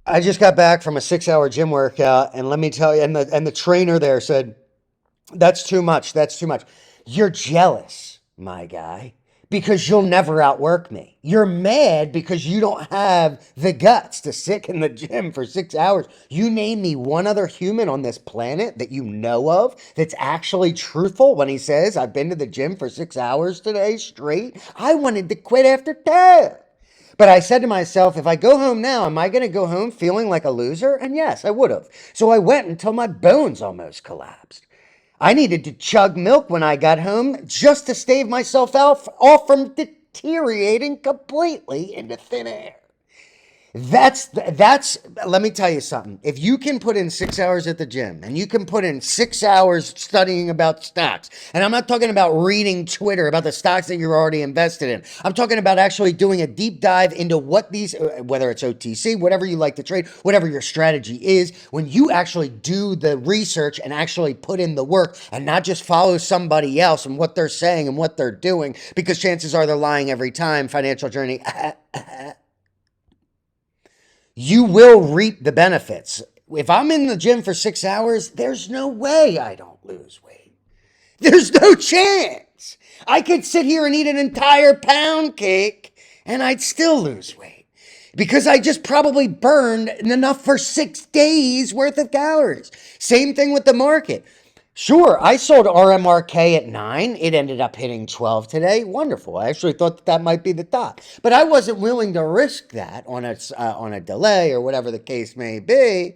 I just got back from a 6 hour gym workout, and let me tell you, and the trainer there said, "That's too much. That's too much." You're jealous, my guy, because you'll never outwork me. You're mad because you don't have the guts to sit in the gym for 6 hours. You name me one other human on this planet that you know of that's actually truthful when he says, "I've been to the gym for 6 hours today straight. I wanted to quit after 10." But I said to myself, if I go home now, am I going to go home feeling like a loser? And yes, I would have. So I went until my bones almost collapsed. I needed to chug milk when I got home just to stave myself off from deteriorating completely into thin air. That's let me tell you something. If you can put in 6 hours at the gym and you can put in 6 hours studying about stocks, and I'm not talking about reading Twitter about the stocks that you're already invested in. I'm talking about actually doing a deep dive into what these, whether it's OTC, whatever you like to trade, whatever your strategy is, when you actually do the research and actually put in the work and not just follow somebody else and what they're saying and what they're doing, because chances are they're lying every time. Financial journey. You will reap the benefits. If I'm in the gym for 6 hours, there's no way I don't lose weight. There's no chance. I could sit here and eat an entire pound cake and I'd still lose weight because I just probably burned enough for 6 days worth of calories. Same thing with the market. Sure, I sold RMRK at 9. It ended up hitting 12 today. Wonderful. I actually thought that might be the top. But I wasn't willing to risk that on a delay or whatever the case may be.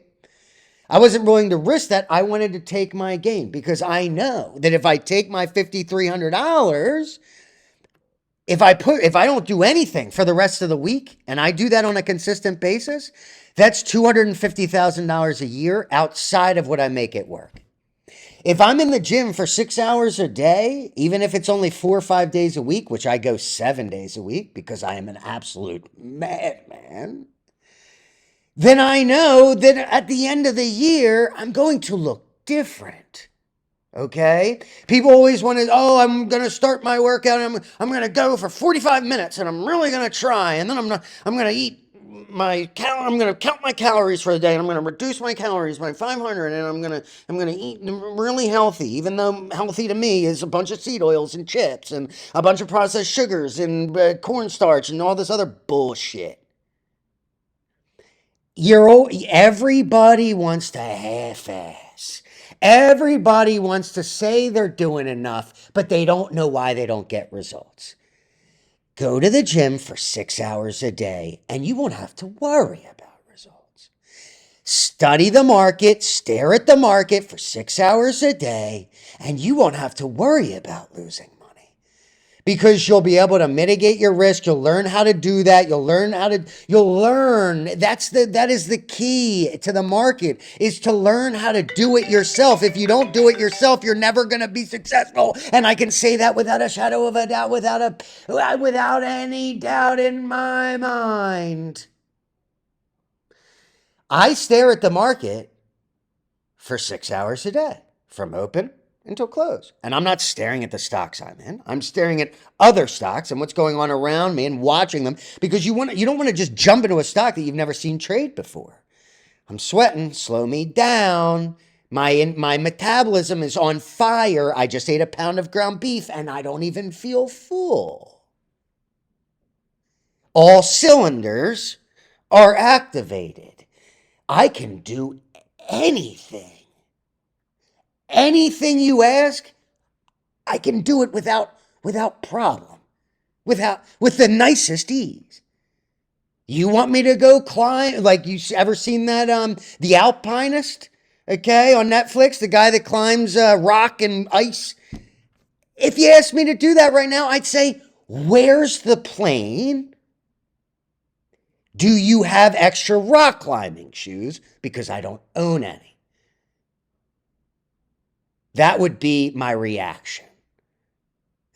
I wasn't willing to risk that. I wanted to take my gain because I know that if I take my $5,300, if I don't do anything for the rest of the week and I do that on a consistent basis, that's $250,000 a year outside of what I make at work. If I'm in the gym for 6 hours a day, even if it's only 4 or 5 days a week, which I go 7 days a week because I am an absolute madman, then I know that at the end of the year, I'm going to look different. Okay? People always want to, oh, I'm going to start my workout. I'm going to go for 45 minutes and I'm really going to try. And then I'm going to eat I'm going to count my calories for the day and I'm going to reduce my calories by 500 and I'm going to eat really healthy, even though healthy to me is a bunch of seed oils and chips and a bunch of processed sugars and cornstarch and all this other bullshit. Everybody wants to half-ass. Everybody wants to say they're doing enough, but they don't know why they don't get results. Go to the gym for 6 hours a day, and you won't have to worry about results. Study the market, stare at the market for 6 hours a day, and you won't have to worry about losing money because you'll be able to mitigate your risk. You'll learn how to do that. That is the key to the market, is to learn how to do it yourself. If you don't do it yourself, you're never going to be successful. And I can say that without a shadow of a doubt, without any doubt in my mind. I stare at the market for 6 hours a day from open until close. And I'm not staring at the stocks I'm in. I'm staring at other stocks and what's going on around me and watching them, because you don't want to just jump into a stock that you've never seen trade before. I'm sweating, slow me down. My metabolism is on fire. I just ate a pound of ground beef and I don't even feel full. All cylinders are activated. I can do anything. Anything you ask, I can do it without problem, with the nicest ease. You want me to go climb? Like, you ever seen that The Alpinist? Okay, on Netflix, the guy that climbs rock and ice. If you asked me to do that right now, I'd say, where's the plane? Do you have extra rock climbing shoes? Because I don't own any. That would be my reaction.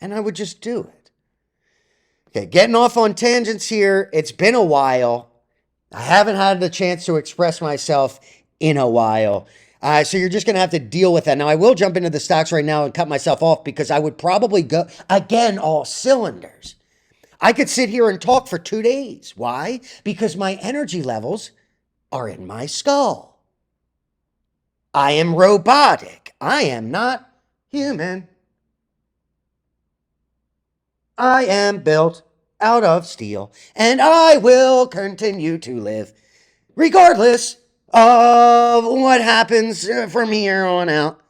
And I would just do it. Okay, getting off on tangents here. It's been a while. I haven't had the chance to express myself in a while. So you're just going to have to deal with that. Now, I will jump into the stocks right now and cut myself off because I would probably go, again, all cylinders. I could sit here and talk for 2 days. Why? Because my energy levels are in my skull. I am robotic. I am not human. I am built out of steel, and I will continue to live regardless of what happens from here on out.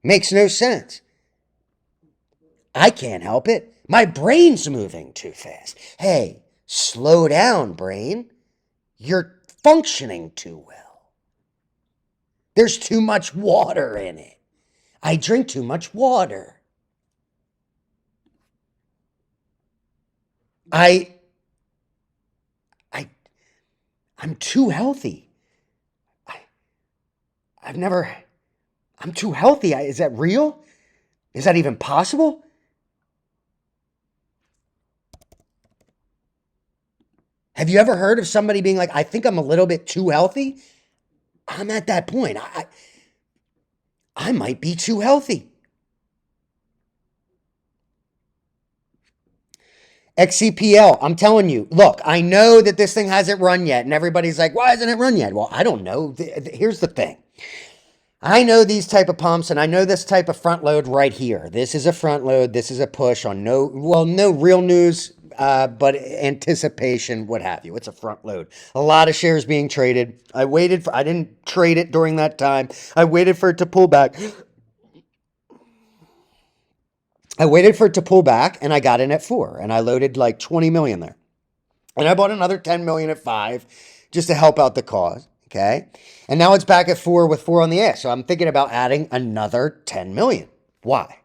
Makes no sense. I can't help it. My brain's moving too fast. Hey, slow down, brain. You're functioning too well. There's too much water in it. I drink too much water. I I'm too healthy. I I've never I'm too healthy. Is that real? Is that even possible? Have you ever heard of somebody being like, I think I'm a little bit too healthy? I'm at that point. I might be too healthy. XCPL, I'm telling you, look, I know that this thing hasn't run yet, and everybody's like, why hasn't it run yet? Well, I don't know. Here's the thing. I know these type of pumps, and I know this type of front load right here. This is a front load. This is a push on no real news, but anticipation, what have you. It's a front load. A lot of shares being traded. I didn't trade it during that time. I waited for it to pull back. And I got in at 4, and I loaded like 20 million there. And I bought another 10 million at 5 just to help out the cause. Okay. And now it's back at 4 with 4 on the ass. So I'm thinking about adding another 10 million. Why?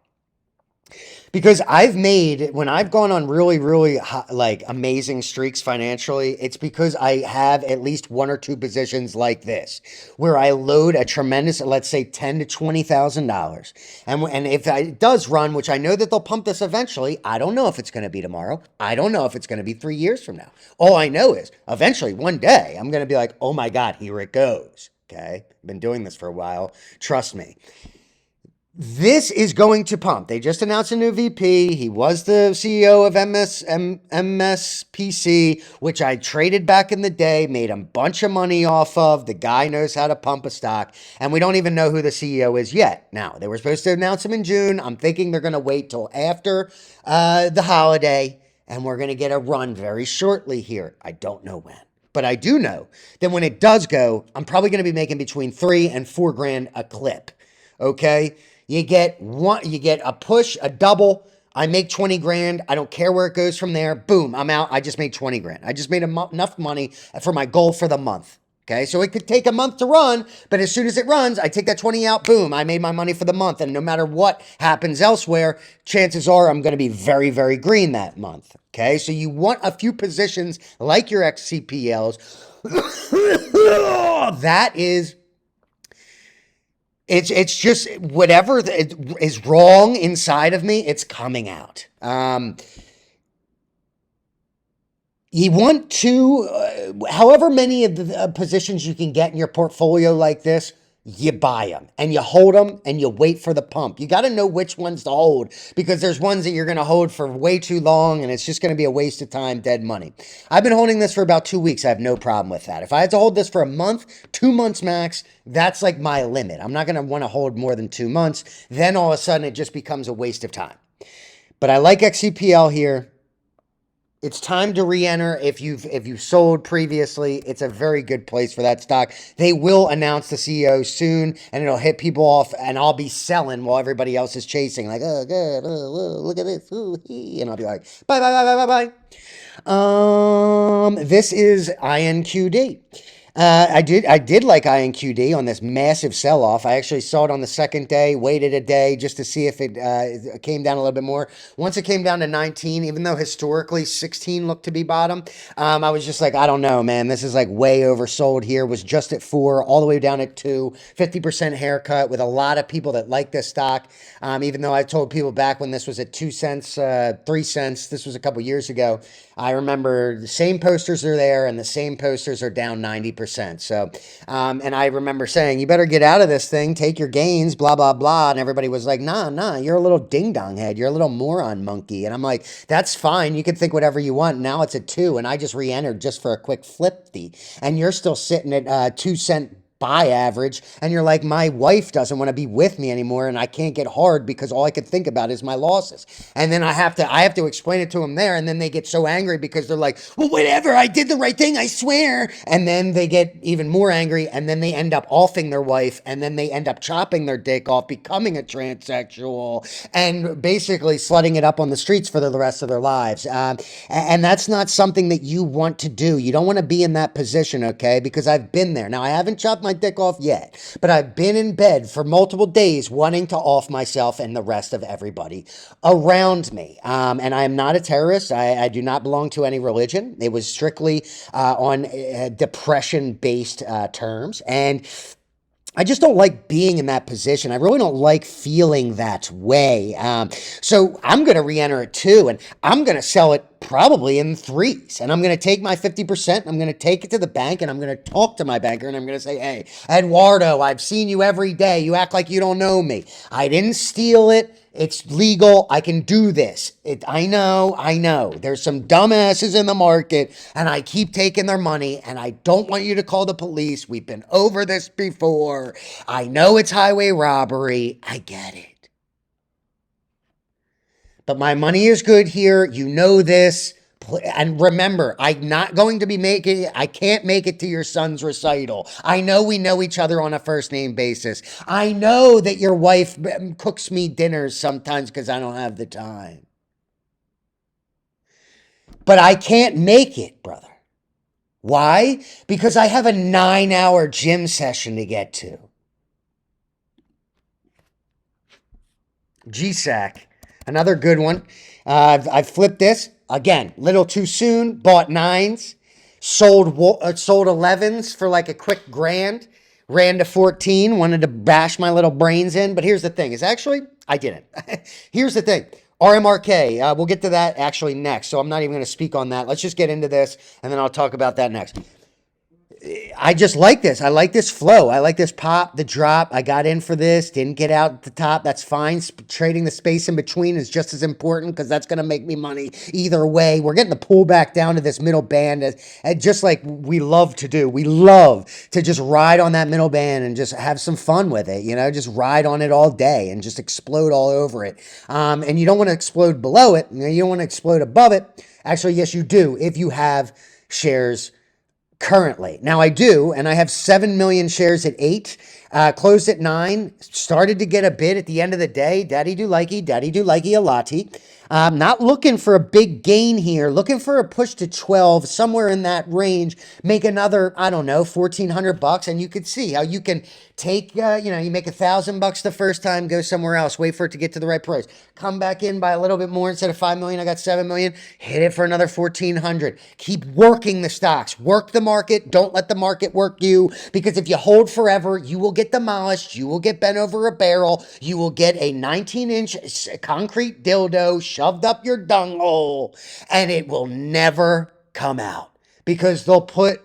Because when I've gone on really, really like amazing streaks financially, it's because I have at least 1 or 2 positions like this, where I load a tremendous, let's say $10,000 to $20,000. And if it does run, which I know that they'll pump this eventually, I don't know if it's going to be tomorrow. I don't know if it's going to be 3 years from now. All I know is eventually one day I'm going to be like, oh my God, here it goes. Okay. I've been doing this for a while. Trust me. This is going to pump. They just announced a new VP. He was the CEO of MSPC, which I traded back in the day, made a bunch of money off of. The guy knows how to pump a stock, and we don't even know who the CEO is yet. Now, they were supposed to announce him in June. I'm thinking they're going to wait till after the holiday, and we're going to get a run very shortly here. I don't know when. But I do know that when it does go, I'm probably going to be making between 3 and 4 grand a clip. Okay? You get a push, a double. I make 20 grand. I don't care where it goes from there. Boom, I'm out. I just made 20 grand. I just made enough money for my goal for the month. Okay, so it could take a month to run, but as soon as it runs, I take that 20 out. Boom, I made my money for the month. And no matter what happens elsewhere, chances are I'm going to be very, very green that month. Okay, so you want a few positions like your XCPLs. That is... It's just whatever is wrong inside of me, it's coming out. You want to, however many of the positions you can get in your portfolio like this, you buy them and you hold them and you wait for the pump. You got to know which ones to hold, because there's ones that you're going to hold for way too long and it's just going to be a waste of time, dead money. I've been holding this for about 2 weeks. I have no problem with that. If I had to hold this for a month, 2 months max, that's like my limit. I'm not going to want to hold more than 2 months. Then all of a sudden it just becomes a waste of time. But I like XCPL here. It's time to re-enter. If you've sold previously, it's a very good place for that stock. They will announce the CEO soon, and it'll hit people off, and I'll be selling while everybody else is chasing. Like, oh, good, look at this, ooh, and I'll be like, bye, bye, bye, bye, bye, bye. This is INQD. I did like INQD on this massive sell-off. I actually saw it on the second day, waited a day just to see if it came down a little bit more. Once it came down to 19, even though historically 16 looked to be bottom, I was just like, I don't know, man. This is like way oversold here. Was just at 4, all the way down at 2, 50% haircut with a lot of people that like this stock. Even though I told people back when this was at 2 cents, 3 cents, this was a couple years ago, I remember the same posters are there and the same posters are down 90%. 100%. So, and I remember saying, you better get out of this thing, take your gains, blah, blah, blah. And everybody was like, nah, you're a little ding dong head. You're a little moron monkey. And I'm like, that's fine. You can think whatever you want. Now it's at 2. And I just re-entered just for a quick flipty. And you're still sitting at 2 cent buy average, and you're like, my wife doesn't want to be with me anymore, and I can't get hard because all I could think about is my losses. And then I have to explain it to them there, and then they get so angry because they're like, well, whatever, I did the right thing, I swear. And then they get even more angry, and then they end up offing their wife, and then they end up chopping their dick off, becoming a transsexual, and basically slutting it up on the streets for the rest of their lives. And that's not something that you want to do. You don't want to be in that position, okay? Because I've been there. Now, I haven't chopped my dick off yet, but I've been in bed for multiple days wanting to off myself and the rest of everybody around me. And I am not a terrorist. I do not belong to any religion. It was strictly on depression-based terms. And I just don't like being in that position. I really don't like feeling that way. So I'm going to re-enter it too, and I'm going to sell it probably in 3s. And I'm going to take my 50%, and I'm going to take it to the bank, and I'm going to talk to my banker, and I'm going to say, hey, Eduardo, I've seen you every day. You act like you don't know me. I didn't steal it. It's legal. I can do this. I know. There's some dumbasses in the market, and I keep taking their money, and I don't want you to call the police. We've been over this before. I know it's highway robbery. I get it. But my money is good here. You know this. And remember, I'm not going to be I can't make it to your son's recital. I know we know each other on a first name basis. I know that your wife cooks me dinners sometimes because I don't have the time. But I can't make it, brother. Why? Because I have a 9-hour gym session to get to. GSAC, another good one. I've flipped this. Again, little too soon, bought 9s, sold 11s for like a quick grand, ran to 14, wanted to bash my little brains in. But here's the thing, I didn't. Here's the thing, RMRK, we'll get to that actually next, so I'm not even going to speak on that. Let's just get into this, and then I'll talk about that next. I just like this. I like this flow. I like this pop, the drop. I got in for this, didn't get out at the top. That's fine. Trading the space in between is just as important because that's going to make me money either way. We're getting the pullback down to this middle band, just like we love to do. We love to just ride on that middle band and just have some fun with it, just ride on it all day and just explode all over it. And you don't want to explode below it. You don't want to explode above it. Actually, yes, you do if you have shares currently. Now I do, and I have 7 million shares at 8, closed at 9, started to get a bid at the end of the day. Daddy do likey a lottie. Not looking for a big gain here, looking for a push to 12, somewhere in that range, make another, I don't know, $1,400, and you could see how you can take, you make $1,000 the first time, go somewhere else, wait for it to get to the right price, come back in by a little bit more. Instead of 5 million, I got 7 million, hit it for another 1,400. Keep working the stocks, work the market. Don't let the market work you, because if you hold forever, you will get demolished. You will get bent over a barrel. You will get a 19-inch concrete dildo shoved up your dung hole, and it will never come out because they'll put,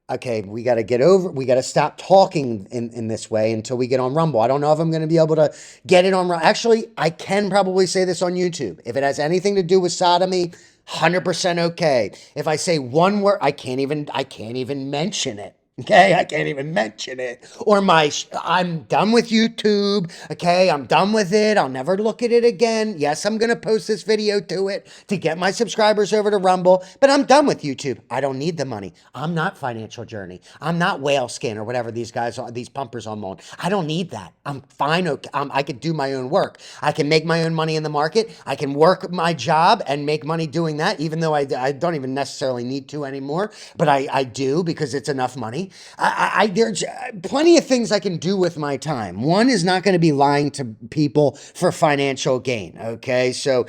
okay, we got to stop talking in this way until we get on Rumble. I don't know if I'm going to be able to get it on Rumble. Actually, I can probably say this on YouTube. If it has anything to do with sodomy, 100% okay. If I say one word, I can't even mention it. Okay, I can't even mention it. Or I'm done with YouTube. Okay, I'm done with it. I'll never look at it again. Yes, I'm going to post this video to it to get my subscribers over to Rumble, but I'm done with YouTube. I don't need the money. I'm not Financial Journey. I'm not Whale Skin or whatever these guys are, these pumpers I'm on. I don't need that. I'm fine. Okay. I can do my own work. I can make my own money in the market. I can work my job and make money doing that, even though I don't even necessarily need to anymore, but I do because it's enough money. There's plenty of things I can do with my time. One is not going to be lying to people for financial gain. Okay. So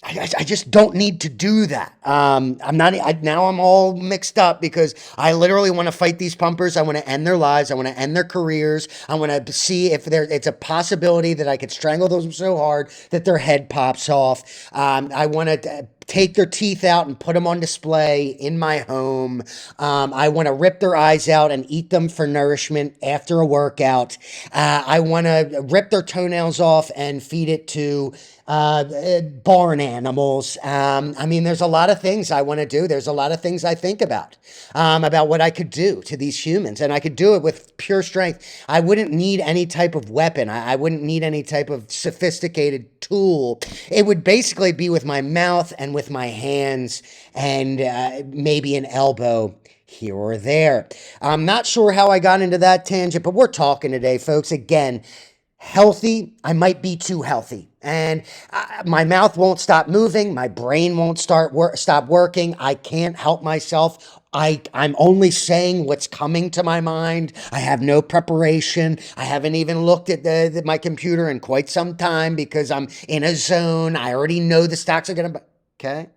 I just don't need to do that. Now I'm all mixed up because I literally want to fight these pumpers. I want to end their lives. I want to end their careers. I want to see if it's a possibility that I could strangle them so hard that their head pops off. I want to take their teeth out and put them on display in my home. I want to rip their eyes out and eat them for nourishment after a workout. I want to rip their toenails off and feed it to barn animals. I mean, there's a lot of things I want to do. There's a lot of things I think about what I could do to these humans. And I could do it with pure strength. I wouldn't need any type of weapon. I wouldn't need any type of sophisticated tool. It would basically be with my mouth and with my hands and maybe an elbow here or there. I'm not sure how I got into that tangent, but we're talking today, folks. Again, healthy, I might be too healthy. And my mouth won't stop moving. My brain won't stop working. I can't help myself. I'm only saying what's coming to my mind. I have no preparation. I haven't even looked at my computer in quite some time because I'm in a zone. I already know the stocks are going to... Okay?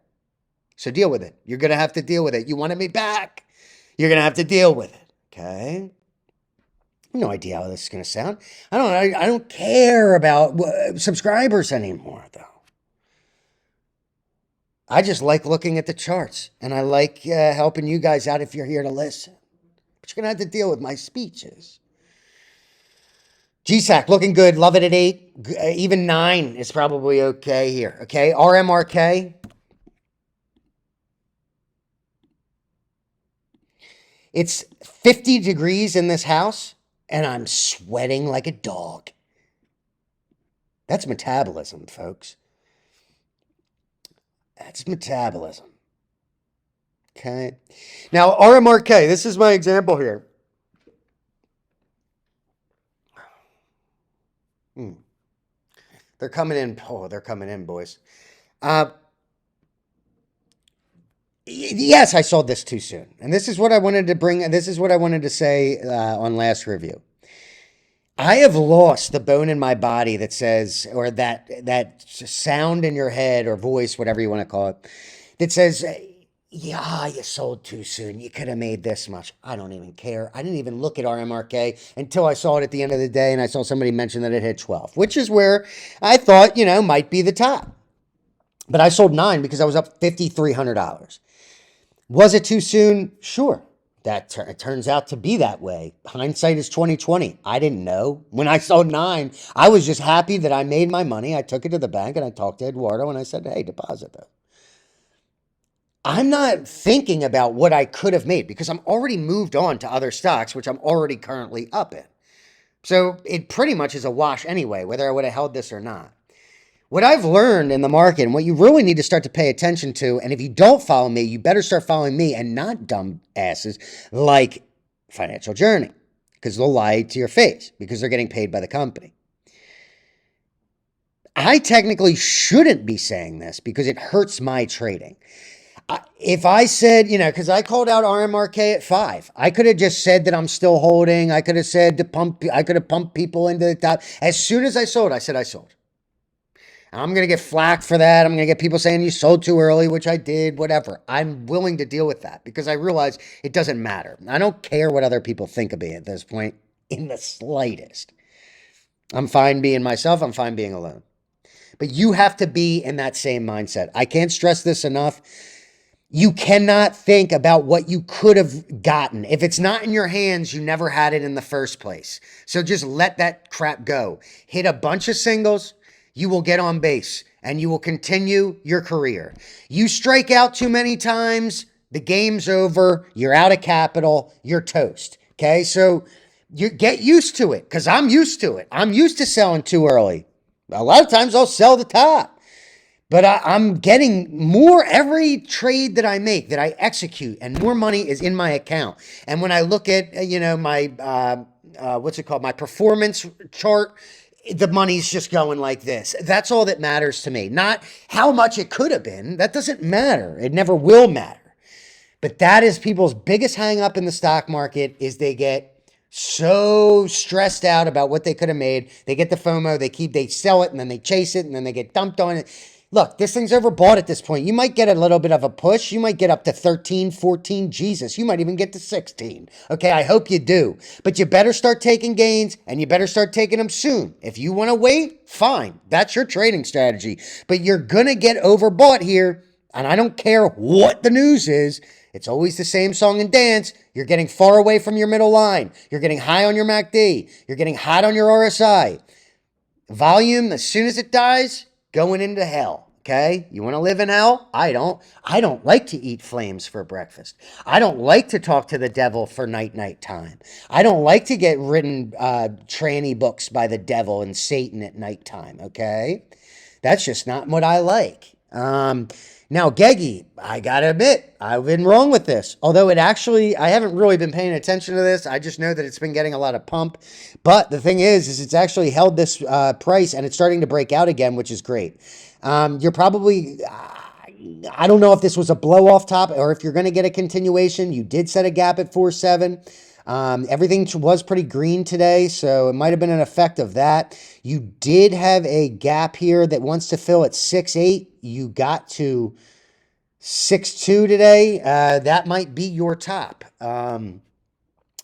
So deal with it. You're going to have to deal with it. You wanted me back. You're going to have to deal with it. Okay? No idea how this is going to sound. I don't care about subscribers anymore, though. I just like looking at the charts, and I like helping you guys out if you're here to listen. But you're going to have to deal with my speeches. GSAC looking good. Love it at 8. Even 9 is probably okay here. Okay, RMRK. It's 50 degrees in this house, and I'm sweating like a dog. That's metabolism, folks. That's metabolism. Okay. Now, RMRK, this is my example here. They're coming in. Oh, they're coming in, boys. Yes, I sold this too soon. And this is what I wanted to bring. This is what I wanted to say on last review. I have lost the bone in my body that says, or that sound in your head or voice, whatever you want to call it, that says, yeah, you sold too soon. You could have made this much. I don't even care. I didn't even look at RMRK until I saw it at the end of the day, and I saw somebody mention that it hit 12, which is where I thought, might be the top. But I sold 9 because I was up $5,300. Was it too soon? Sure. It turns out to be that way. Hindsight is 2020. I didn't know. When I sold 9, I was just happy that I made my money. I took it to the bank and I talked to Eduardo and I said, hey, deposit that. I'm not thinking about what I could have made because I'm already moved on to other stocks, which I'm already currently up in. So it pretty much is a wash anyway, whether I would have held this or not. What I've learned in the market and what you really need to start to pay attention to, and if you don't follow me, you better start following me and not dumb asses like Financial Journey, because they'll lie to your face because they're getting paid by the company. I technically shouldn't be saying this because it hurts my trading. If I said, because I called out RMRK at 5, I could have just said that I'm still holding. I could have said I could have pumped people into the top. As soon as I sold, I said I sold. I'm going to get flack for that. I'm going to get people saying you sold too early, which I did, whatever. I'm willing to deal with that because I realize it doesn't matter. I don't care what other people think of me at this point in the slightest. I'm fine being myself. I'm fine being alone. But you have to be in that same mindset. I can't stress this enough. You cannot think about what you could have gotten. If it's not in your hands, you never had it in the first place. So just let that crap go. Hit a bunch of singles. You will get on base and you will continue your career. You strike out too many times, the game's over. You're out of capital. You're toast. Okay. So you get used to it because I'm used to it. I'm used to selling too early. A lot of times I'll sell the top, but I'm getting more every trade that I make, that I execute, and more money is in my account. And when I look at, my, what's it called? My performance chart, the money's just going like this. That's all that matters to me. Not how much it could have been. That doesn't matter. It never will matter. But that is people's biggest hang up in the stock market is they get so stressed out about what they could have made. They get the FOMO, they sell it and then they chase it and then they get dumped on it. Look, this thing's overbought at this point. You might get a little bit of a push. You might get up to 13, 14. Jesus, you might even get to 16. Okay, I hope you do. But you better start taking gains, and you better start taking them soon. If you want to wait, fine. That's your trading strategy. But you're going to get overbought here. And I don't care what the news is. It's always the same song and dance. You're getting far away from your middle line. You're getting high on your MACD. You're getting hot on your RSI. Volume, as soon as it dies, going into hell. Okay? You want to live in hell? I don't. I don't like to eat flames for breakfast. I don't like to talk to the devil for night time. I don't like to get written tranny books by the devil and Satan at nighttime. Okay? That's just not what I like. Now, Geggy, I gotta admit, I've been wrong with this. Although it actually, I haven't really been paying attention to this. I just know that it's been getting a lot of pump. But the thing is it's actually held this price and it's starting to break out again, which is great. You're probably, I don't know if this was a blow off top or if you're going to get a continuation. You did set a gap at 4.7. Everything was pretty green today, so it might have been an effect of that. You did have a gap here that wants to fill at 6.8. You got to 6.2 today. That might be your top. Again,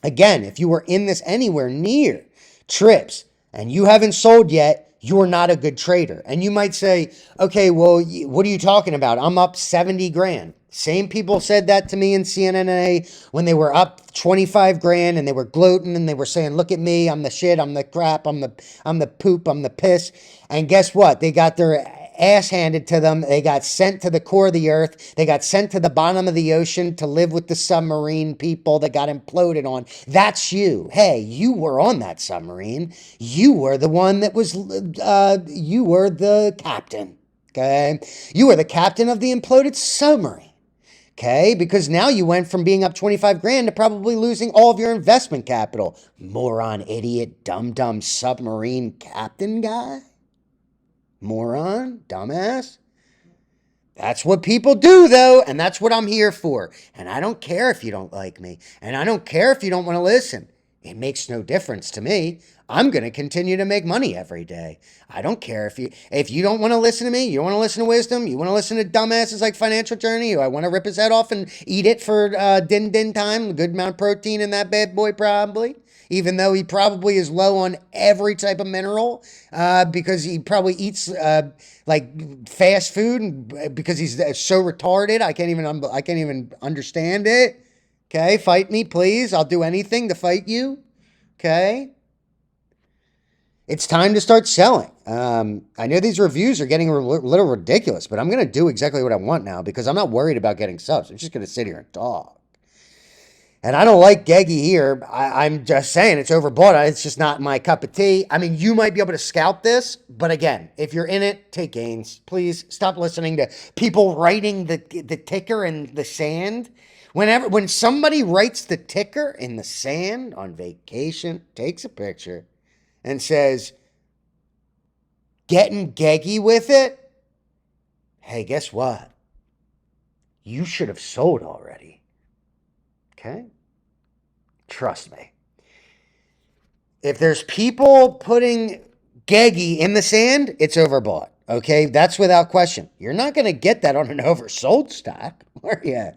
if you were in this anywhere near trips and you haven't sold yet, you're not a good trader. And you might say, okay, well, what are you talking about? I'm up 70 grand. Same people said that to me in CNNA when they were up 25 grand and they were gloating and they were saying, look at me, I'm the shit, I'm the crap, I'm the poop, I'm the piss. And guess what? They got their ass handed to them. They got sent to the core of the earth. They got sent to the bottom of the ocean to live with the submarine people that got imploded on. That's you. Hey, you were on that submarine. You were the one that was, you were the captain. Okay. You were the captain of the imploded submarine. Okay, because now you went from being up 25 grand to probably losing all of your investment capital. Moron, idiot, dumb submarine captain guy. Moron, dumbass. That's what people do, though, and that's what I'm here for. And I don't care if you don't like me, and I don't care if you don't want to listen. It makes no difference to me. I'm going to continue to make money every day. I don't care if you don't want to listen to me, you don't want to listen to wisdom, you want to listen to dumbasses like Financial Journey, who I want to rip his head off and eat it for din time, a good amount of protein in that bad boy probably. Even though he probably is low on every type of mineral because he probably eats like fast food because he's so retarded. I can't even understand it. Okay, fight me, please. I'll do anything to fight you. Okay. It's time to start selling. I know these reviews are getting a little ridiculous, but I'm going to do exactly what I want now because I'm not worried about getting subs. I'm just going to sit here and talk. And I don't like Geggy here. I'm just saying it's overbought. It's just not my cup of tea. I mean, you might be able to scalp this, but again, if you're in it, take gains. Please stop listening to people writing the ticker in the sand. When somebody writes the ticker in the sand on vacation, takes a picture, and says, getting Geggy with it, hey, guess what? You should have sold already. Okay? Trust me. If there's people putting Geggy in the sand, it's overbought. Okay? That's without question. You're not going to get that on an oversold stock, are you?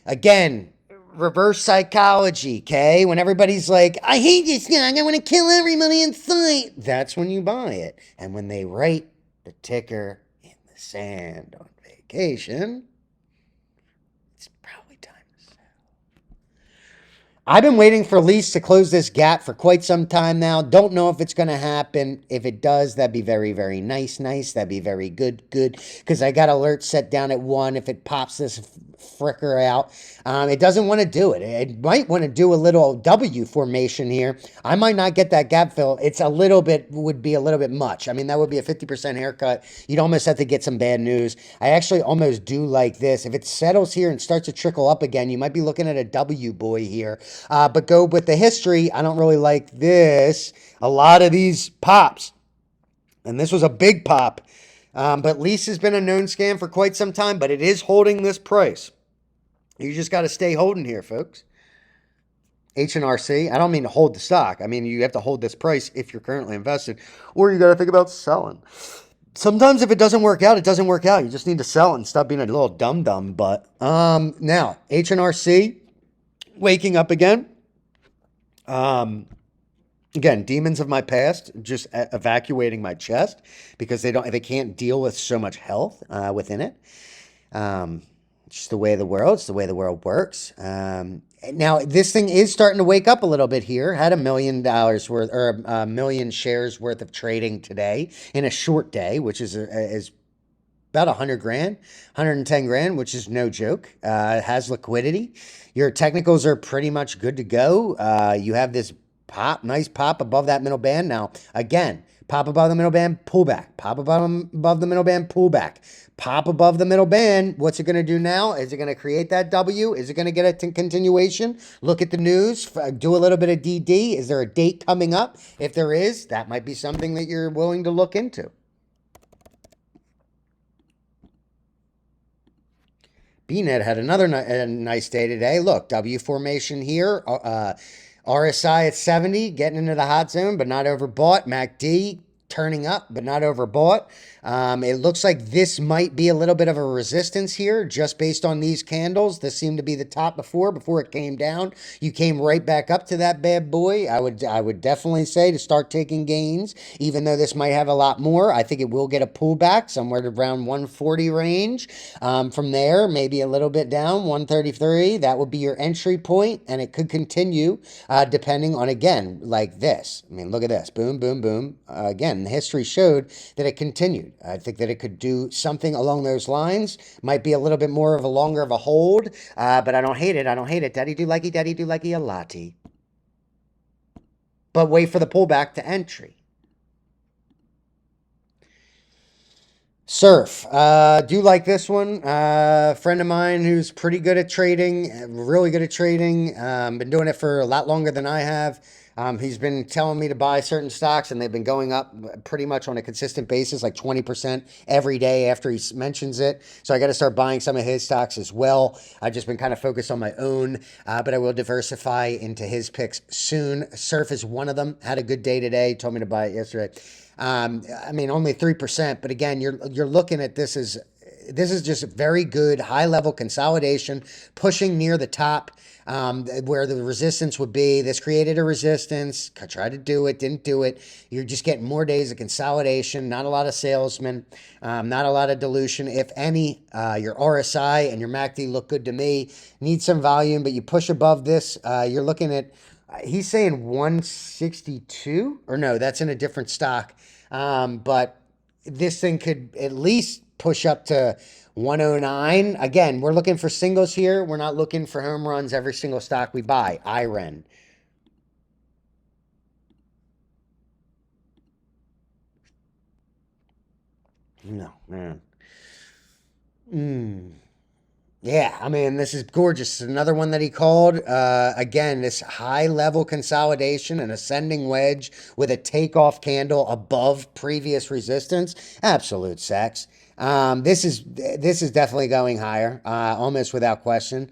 Again, reverse psychology, okay? When everybody's like, I hate this stock, I want to kill everybody in sight. That's when you buy it. And when they write the ticker in the sand on vacation, it's probably time to sell. I've been waiting for Lease to close this gap for quite some time now. Don't know if it's going to happen. If it does, that'd be very, very nice. That'd be very good. Because I got alerts set down at 1. If it pops this fricker out, it doesn't want to do it. It might want to do a little W formation here. I might not get that gap fill. It's would be a little bit much. I mean, that would be a 50% haircut. You'd almost have to get some bad news. I actually almost do like this. If it settles here and starts to trickle up again, you might be looking at a W boy here. But go with the history. I don't really like this. A lot of these pops, and this was a big pop, but Lease has been a known scam for quite some time, but it is holding this price. You just got to stay holding here, folks. HNRC, I don't mean to hold the stock. I mean, you have to hold this price if you're currently invested, or you got to think about selling. Sometimes if it doesn't work out, it doesn't work out. You just need to sell it and stop being a little dumb. But now, HNRC, waking up again. Again, demons of my past just evacuating my chest because they can't deal with so much health within it. Just the way of the world. It's the way the world works. Now this thing is starting to wake up a little bit here. Had $1 million worth or a million shares worth of trading today in a short day, which is about 100 grand, 110 grand, which is no joke. Has liquidity. Your technicals are pretty much good to go. You have this nice pop above that middle band. Now, again, pop above the middle band, pull back. Pop above the middle band, pull back. Pop above the middle band. What's it going to do now? Is it going to create that W? Is it going to get a continuation? Look at the news. Do a little bit of DD. Is there a date coming up? If there is, that might be something that you're willing to look into. BNet had another nice day today. Look, W formation here. RSI at 70, getting into the hot zone, but not overbought. MACD turning up, but not overbought. It looks like this might be a little bit of a resistance here, just based on these candles. This seemed to be the top before it came down. You came right back up to that bad boy. I would definitely say to start taking gains, even though this might have a lot more. I think it will get a pullback somewhere to around 140 range. From there, maybe a little bit down, 133. That would be your entry point, and it could continue depending on, again, like this. I mean, look at this. Boom, boom, boom. Again, the history showed that it continued. I think that it could do something along those lines. Might be a little bit more of a longer of a hold, but I don't hate it. I don't hate it. Daddy do likey a lottie. But wait for the pullback to entry. Surf. Do like this one. Friend of mine who's pretty good at trading, really good at trading. Been doing it for a lot longer than I have. He's been telling me to buy certain stocks, and they've been going up pretty much on a consistent basis, like 20% every day after he mentions it. So I got to start buying some of his stocks as well. I've just been kind of focused on my own, but I will diversify into his picks soon. Surf is one of them. Had a good day today. Told me to buy it yesterday. I mean, only 3%, but again, you're looking at this as just very good high level consolidation, pushing near the top. Where the resistance would be. This created a resistance. Tried to do it, didn't do it. You're just getting more days of consolidation. Not a lot of salesmen. Not a lot of dilution, if any. Your RSI and your MACD look good to me. Need some volume, but you push above this. You're looking at. He's saying 162, or no, that's in a different stock. But this thing could at least push up to 109. Again, we're looking for singles here. We're not looking for home runs every single stock we buy. IREN. No, man. Yeah, I mean, this is gorgeous. Another one that he called. Again, this high level consolidation, an ascending wedge with a takeoff candle above previous resistance. Absolute sex. This is definitely going higher, almost without question.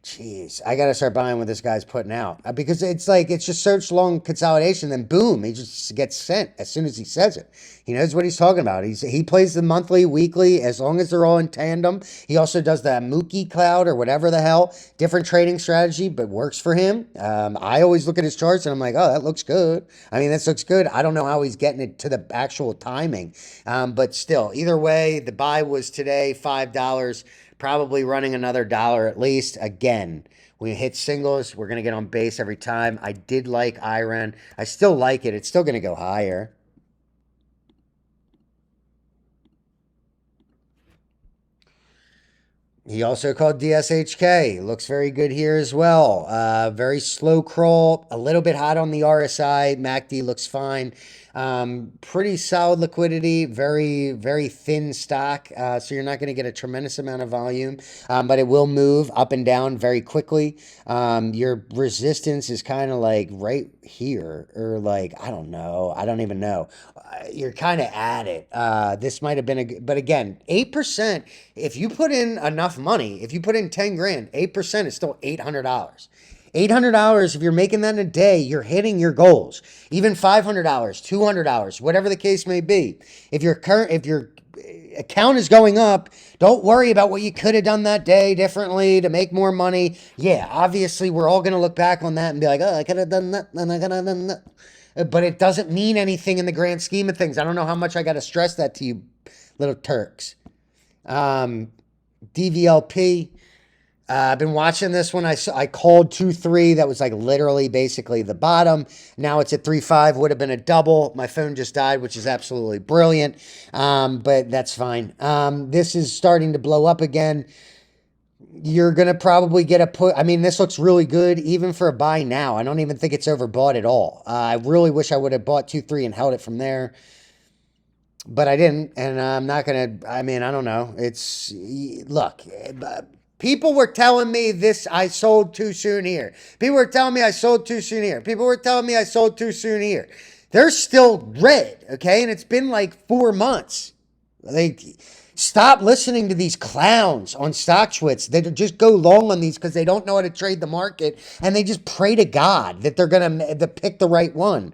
Jeez, I got to start buying what this guy's putting out because it's like it's just such long consolidation. Then boom, he just gets sent as soon as he says it. He knows what he's talking about. He plays the monthly, weekly, as long as they're all in tandem. He also does the Mookie Cloud or whatever the hell, different trading strategy, but works for him. I always look at his charts and I'm like, oh, that looks good. I mean, this looks good. I don't know how he's getting it to the actual timing, but still, either way, the buy was today $5. Probably running another $1 at least. Again, we hit singles. We're going to get on base every time. I did like IREN. I still like it. It's still going to go higher. He also called DSHK. Looks very good here as well. Very slow crawl. A little bit hot on the RSI. MACD looks fine. Pretty solid liquidity, very, very thin stock. So you're not going to get a tremendous amount of volume, but it will move up and down very quickly. Your resistance is kind of like right here, or like, I don't know. I don't even know. You're kind of at it. This might have been but again, 8%, if you put in enough money, if you put in 10 grand, 8% is still $800. $800, if you're making that in a day, you're hitting your goals. Even $500, $200, whatever the case may be. If your account is going up, don't worry about what you could have done that day differently to make more money. Yeah, obviously, we're all going to look back on that and be like, oh, I could have done that, and I could have done that. But it doesn't mean anything in the grand scheme of things. I don't know how much I got to stress that to you, little Turks. DVLP. I've been watching this one. I called 2-3. That was like literally basically the bottom. Now it's at 3-5. Would have been a double. My phone just died, which is absolutely brilliant. But that's fine. This is starting to blow up again. You're going to probably get a put. I mean, this looks really good even for a buy now. I don't even think it's overbought at all. I really wish I would have bought 2-3 and held it from there. But I didn't. And I'm not going to. I mean, I don't know. Look. People were telling me this, I sold too soon here. People were telling me I sold too soon here. People were telling me I sold too soon here. They're still red, okay? And it's been like 4 months. Stop listening to these clowns on StockTwits that just go long on these because they don't know how to trade the market and they just pray to God that they're going to pick the right one.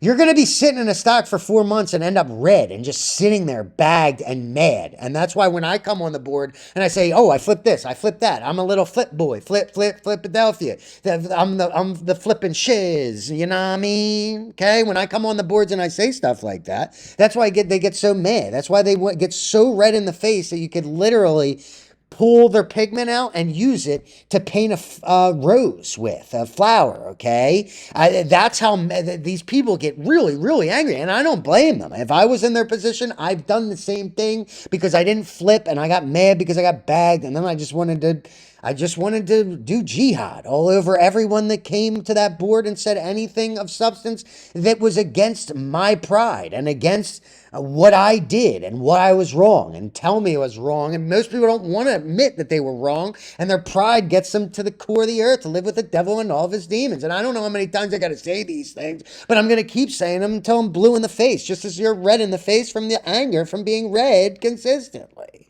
You're going to be sitting in a stock for 4 months and end up red and just sitting there bagged and mad. And that's why when I come on the board and I say, oh, I flipped this, I flipped that. I'm a little flip boy. Philadelphia. I'm the flipping shiz. You know what I mean? Okay. When I come on the boards and I say stuff like that, that's why they get so mad. That's why they get so red in the face that you could literally pull their pigment out and use it to paint a rose with, a flower, okay? That's how these people get really, really angry, and I don't blame them. If I was in their position, I've done the same thing because I didn't flip, and I got mad because I got bagged, and then I just wanted to do jihad all over everyone that came to that board and said anything of substance that was against my pride and against what I did and what I was wrong and tell me I was wrong. And most people don't want to admit that they were wrong, and their pride gets them to the core of the earth to live with the devil and all of his demons. And I don't know how many times I got to say these things, but I'm going to keep saying them until I'm blue in the face, just as you're red in the face from the anger from being red consistently.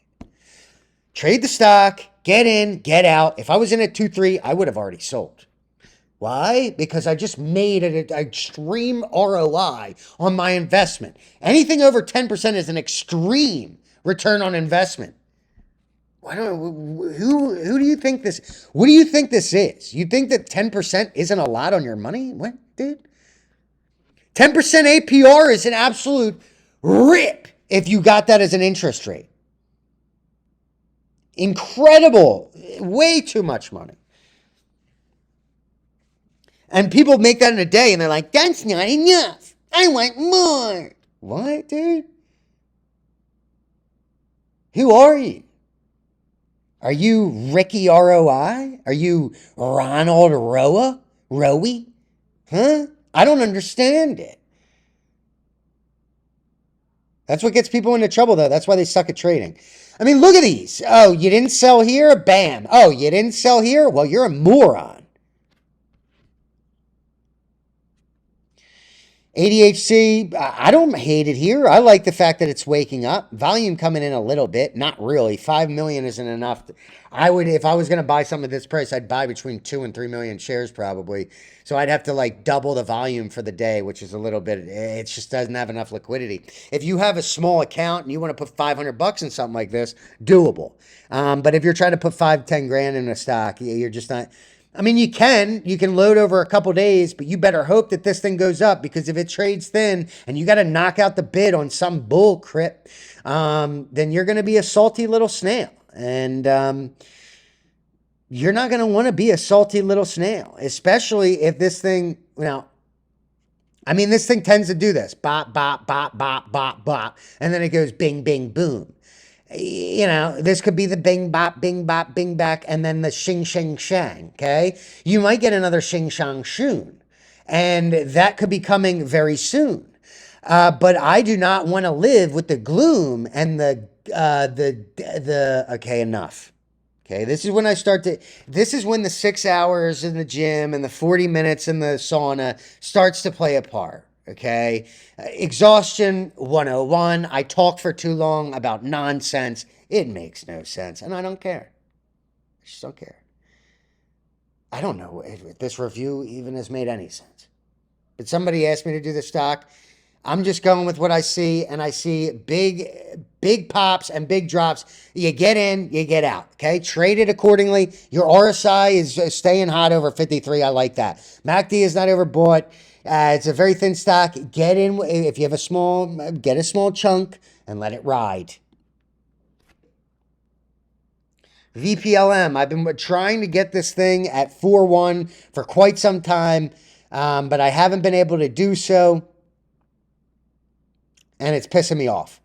Trade the stock, get in, get out. If I was in at 2-3, I would have already sold. Why? Because I just made an extreme ROI on my investment. Anything over 10% is an extreme return on investment. Who do you think this? What do you think this is? You think that 10% isn't a lot on your money? What, dude? 10% APR is an absolute rip if you got that as an interest rate. Incredible. Way too much money. And people make that in a day and they're like, that's not enough. I want more. What, dude? Who are you? Are you Ricky ROI? Are you Ronald Rowie? Huh? I don't understand it. That's what gets people into trouble, though. That's why they suck at trading. I mean, look at these. Oh, you didn't sell here? Bam. Oh, you didn't sell here? Well, you're a moron. ADHC, I don't hate it here. I like the fact that it's waking up. Volume coming in a little bit. Not really. 5 million isn't enough. If I was going to buy some at this price, I'd buy between 2 and 3 million shares probably. So I'd have to like double the volume for the day, which is a little bit, it just doesn't have enough liquidity. If you have a small account and you want to put $500 in something like this, doable. But if you're trying to put 5-10 grand in a stock, you're just not. I mean, you can load over a couple days, but you better hope that this thing goes up, because if it trades thin and you got to knock out the bid on some bull crap, then you're going to be a salty little snail. And you're not going to want to be a salty little snail, especially if this thing, I mean, this thing tends to do this, bop, bop, bop, bop, bop, bop, and then it goes bing, bing, boom. This could be the bing, bop, bing, bop, bing back, and then the shing, shing, shang, okay? You might get another shing, shang, shoon, and that could be coming very soon. But I do not want to live with the gloom and okay, enough. Okay, this is when the 6 hours in the gym and the 40 minutes in the sauna starts to play a part. Okay, exhaustion 101. I talk for too long about nonsense. It makes no sense, and I don't care. I just don't care. I don't know if this review even has made any sense. But somebody asked me to do the stock. I'm just going with what I see, and I see big pops and big drops. You get in, you get out, okay? Trade it accordingly. Your RSI is staying hot over 53. I like that. MACD is not overbought. It's a very thin stock. Get in. If you have get a small chunk and let it ride. VPLM. I've been trying to get this thing at 4-1 for quite some time, but I haven't been able to do so, and it's pissing me off.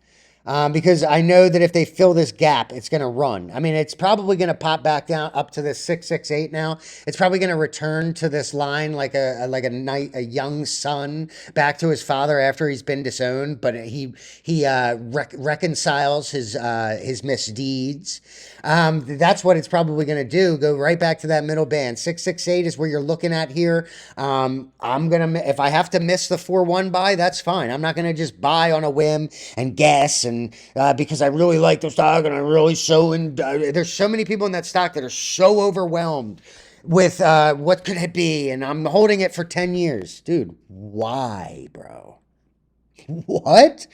Because I know that if they fill this gap, it's going to run. I mean, it's probably going to pop back down up to this 668 now. It's probably going to return to this line like a young son back to his father after he's been disowned, but he reconciles his misdeeds. That's what it's probably going to do. Go right back to that middle band. 668 is where you're looking at here. If I have to miss the 4-1 buy, that's fine. I'm not going to just buy on a whim and guess and because I really like the stock and I'm really there's so many people in that stock that are so overwhelmed with what could it be, and I'm holding it for 10 years. Dude, why, bro? What?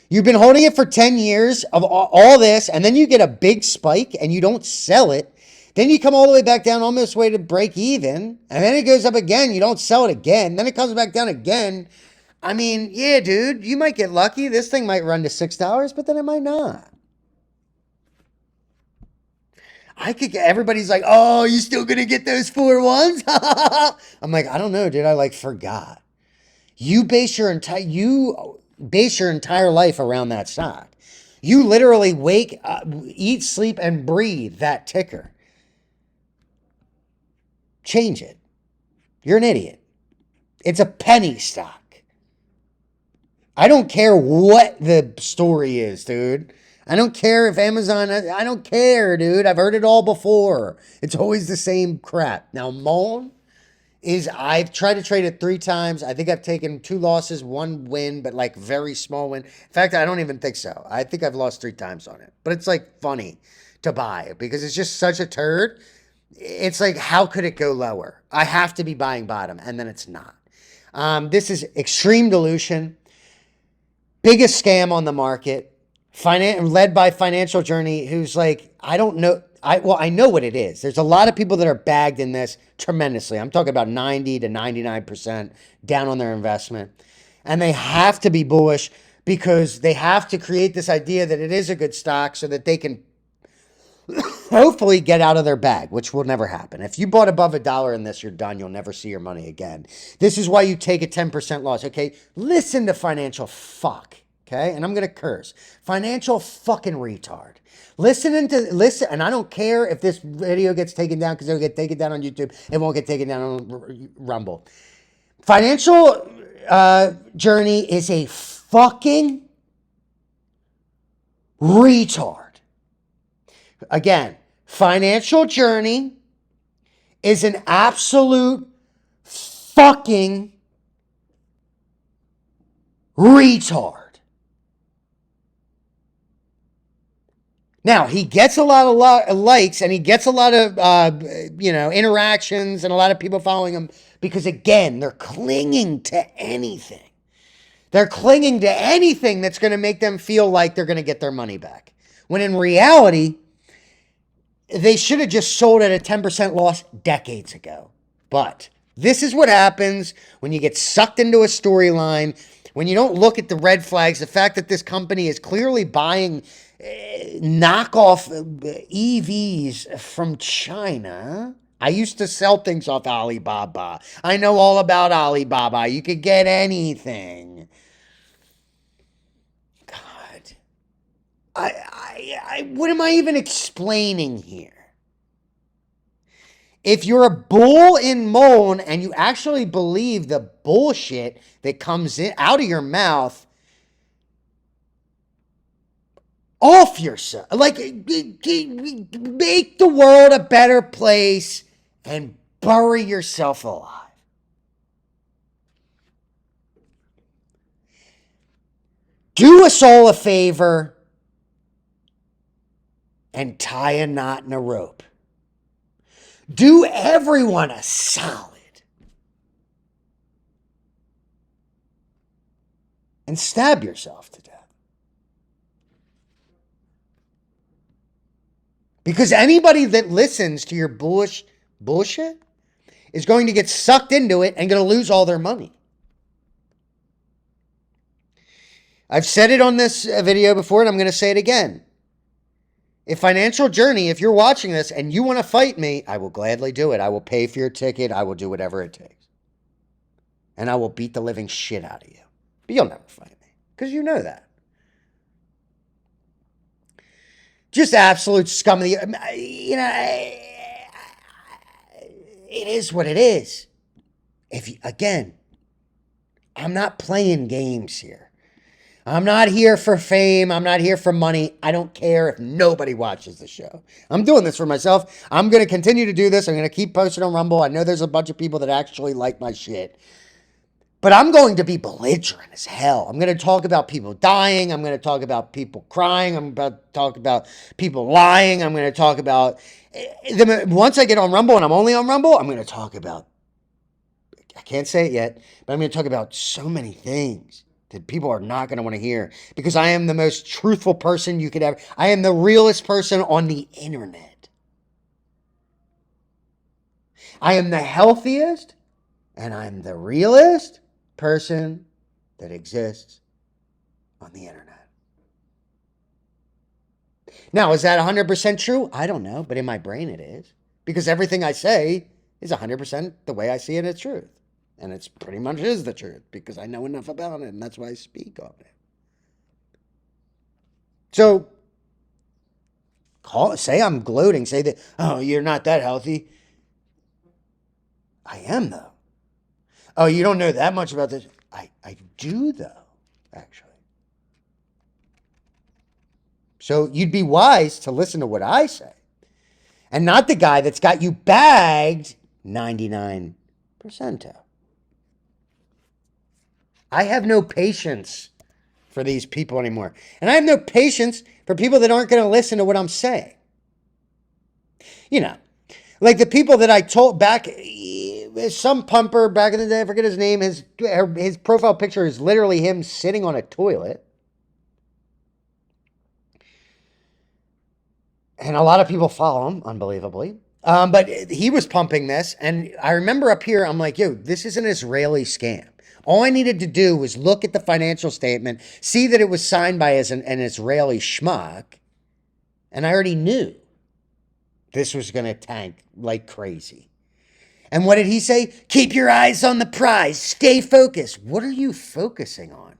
You've been holding it for 10 years of all this, and then you get a big spike and you don't sell it. Then you come all the way back down, almost way to break even, and then it goes up again. You don't sell it again. Then it comes back down again. I mean, yeah, dude, you might get lucky. This thing might run to $6, but then it might not. Everybody's like, oh, you still gonna get those 4-1s? I'm like, I don't know, dude. I forgot. You base your entire life around that stock. You literally wake up, eat, sleep, and breathe that ticker. Change it. You're an idiot. It's a penny stock. I don't care what the story is, dude. I don't care if Amazon, I don't care, dude. I've heard it all before. It's always the same crap. Now, Moan I've tried to trade it 3 times. I think I've taken 2 losses, 1 win, but like very small win. In fact, I don't even think so. I think I've lost 3 times on it. But it's like funny to buy because it's just such a turd. It's like, how could it go lower? I have to be buying bottom, and then it's not. This is extreme dilution. Biggest scam on the market. Led by Financial Journey, who's like, I don't know. I know what it is. There's a lot of people that are bagged in this tremendously. I'm talking about 90 to 99% down on their investment. And they have to be bullish because they have to create this idea that it is a good stock so that they can hopefully get out of their bag, which will never happen. If you bought above $1 in this, you're done. You'll never see your money again. This is why you take a 10% loss, okay? Listen to financial fuck, okay? And I'm going to curse. Financial fucking retard. Listen, and I don't care if this video gets taken down because it'll get taken down on YouTube. It won't get taken down on Rumble. Financial Journey is a fucking retard. Again, Financial Journey is an absolute fucking retard. Now, he gets a lot of likes and he gets a lot of, interactions and a lot of people following him because, again, they're clinging to anything. They're clinging to anything that's going to make them feel like they're going to get their money back. When in reality, they should have just sold at a 10% loss decades ago. But this is what happens when you get sucked into a storyline, when you don't look at the red flags, the fact that this company is clearly buying knockoff EVs from China. I used to sell things off Alibaba. I know all about Alibaba. You could get anything. God. What am I even explaining here? If you're a bull in Moan and you actually believe the bullshit that comes out of your mouth, off yourself. Like, make the world a better place and bury yourself alive. Do us all a favor and tie a knot in a rope. Do everyone a solid. And stab yourself to death. Because anybody that listens to your bullshit is going to get sucked into it and going to lose all their money. I've said it on this video before, and I'm going to say it again. If Financial Journey, if you're watching this and you want to fight me, I will gladly do it. I will pay for your ticket. I will do whatever it takes. And I will beat the living shit out of you. But you'll never fight me because you know that. Just absolute scum of the, you know, it is what it is. Again, I'm not playing games here. I'm not here for fame. I'm not here for money. I don't care if nobody watches the show. I'm doing this for myself. I'm going to continue to do this. I'm going to keep posting on Rumble. I know there's a bunch of people that actually like my shit. But I'm going to be belligerent as hell. I'm going to talk about people dying. I'm going to talk about people crying. I'm about to talk about people lying. I'm going to talk about... Once I get on Rumble, and I'm only on Rumble, I'm going to talk about... I can't say it yet, but I'm going to talk about so many things that people are not going to want to hear because I am the most truthful person you could ever... I am the realest person on the internet. I am the healthiest, and I'm the realest person that exists on the internet. Now, is that 100% true? I don't know, but in my brain it is. Because everything I say is 100% the way I see it as truth. And it's pretty much is the truth because I know enough about it and that's why I speak on it. So, say I'm gloating, say that, oh, you're not that healthy. I am, though. Oh, you don't know that much about this. I do, though, actually. So you'd be wise to listen to what I say and not the guy that's got you bagged 99%. I have no patience for these people anymore. And I have no patience for people that aren't going to listen to what I'm saying. You know, like the people that I told back, some pumper back in the day, I forget his name, his profile picture is literally him sitting on a toilet. And a lot of people follow him, unbelievably. But he was pumping this. And I remember up here, I'm like, yo, this is an Israeli scam. All I needed to do was look at the financial statement, see that it was signed by an Israeli schmuck. And I already knew this was going to tank like crazy. And what did he say? Keep your eyes on the prize. Stay focused. What are you focusing on?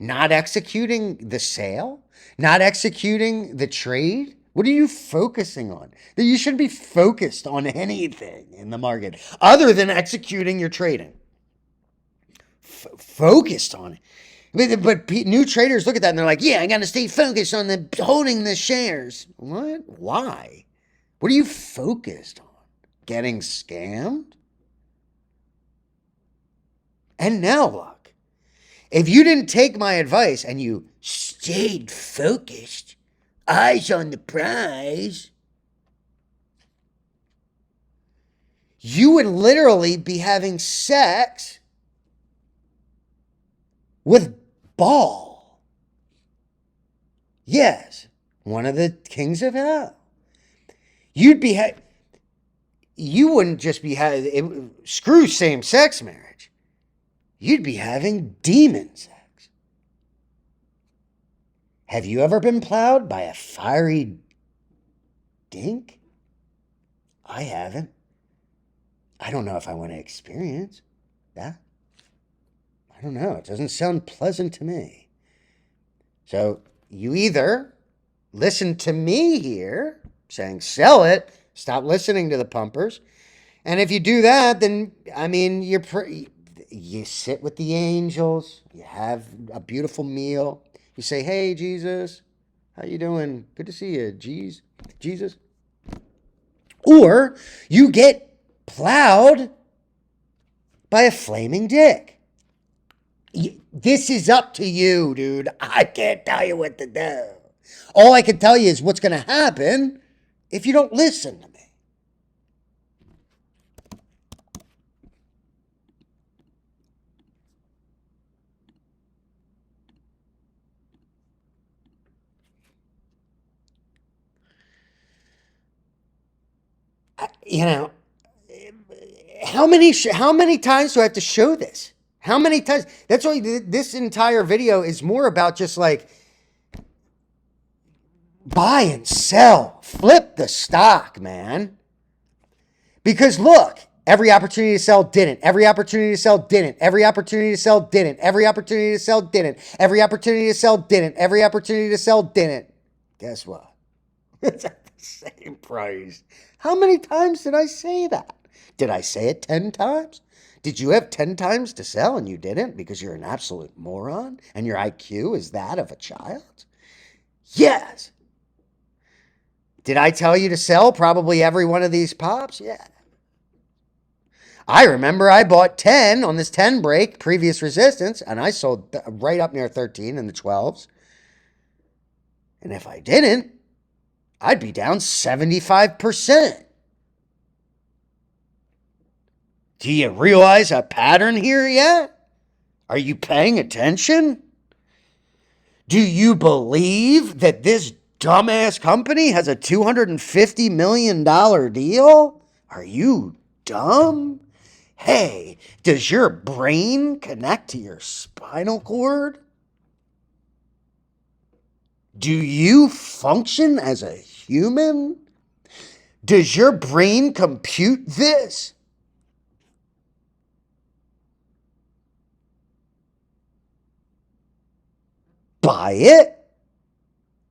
Not executing the sale? Not executing the trade? What are you focusing on? That you should be focused on anything in the market other than executing your trading. Focused on it. But new traders look at that and they're like, yeah, I got to stay focused on holding the shares. What? Why? What are you focused on? Getting scammed? And now look, if you didn't take my advice and you stayed focused, eyes on the prize, you would literally be having sex with Baal. Yes, one of the kings of hell. You wouldn't just be having, screw same-sex marriage. You'd be having demon sex. Have you ever been plowed by a fiery dink? I haven't. I don't know if I want to experience that. I don't know. It doesn't sound pleasant to me. So you either listen to me here saying sell it, stop listening to the pumpers. And if you do that, then, I mean, you sit with the angels, you have a beautiful meal. You say, hey, Jesus, how you doing? Good to see you, Jesus. Or you get plowed by a flaming dick. This is up to you, dude. I can't tell you what to do. All I can tell you is what's going to happen if you don't listen to me. You know, how many times do I have to show this? How many times? That's why this entire video is more about just like Buy and sell. Flip the stock, man. Because look, every opportunity to sell didn't. Every opportunity to sell didn't. Every opportunity to sell didn't. Every opportunity to sell didn't. Every opportunity to sell didn't. Every opportunity to sell didn't. Guess what? It's at the same price. How many times did I say that? Did I say it 10 times? Did you have 10 times to sell and you didn't because you're an absolute moron and your IQ is that of a child? Yes. Did I tell you to sell probably every one of these pops? Yeah. I remember I bought 10 on this 10 break, previous resistance, and I sold right up near 13 in the 12s. And if I didn't, I'd be down 75%. Do you realize a pattern here yet? Are you paying attention? Do you believe that this dumbass company has a $250 million deal? Are you dumb? Hey, does your brain connect to your spinal cord? Do you function as a human? Does your brain compute this? Buy it,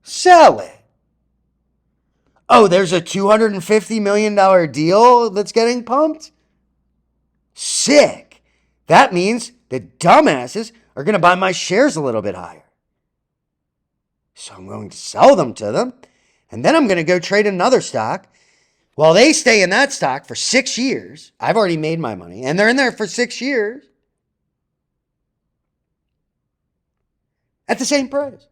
sell it. Oh, there's a $250 million deal that's getting pumped? Sick. That means the dumbasses are going to buy my shares a little bit higher. So I'm going to sell them to them, and then I'm going to go trade another stock. While they stay in that stock for 6 years, I've already made my money, and they're in there for 6 years at the same price.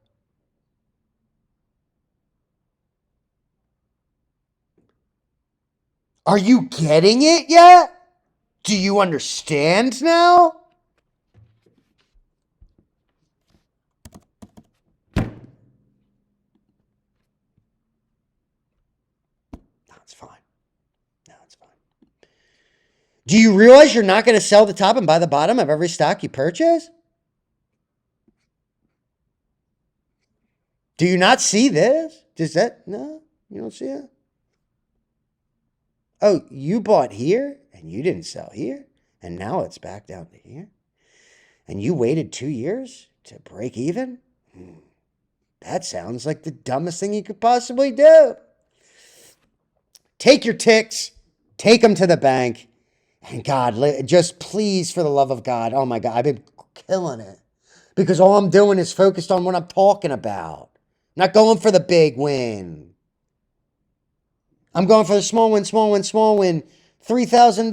Are you getting it yet? Do you understand now? No, it's fine. No, it's fine. Do you realize you're not going to sell the top and buy the bottom of every stock you purchase? Do you not see this? Does that, no? You don't see it? Oh, you bought here and you didn't sell here, and now it's back down to here? And you waited 2 years to break even? That sounds like the dumbest thing you could possibly do. Take your ticks, take them to the bank, and God, just please, for the love of God, oh my God, I've been killing it. Because all I'm doing is focused on what I'm talking about. Not going for the big win. I'm going for the small win, small win, small win. $3,000,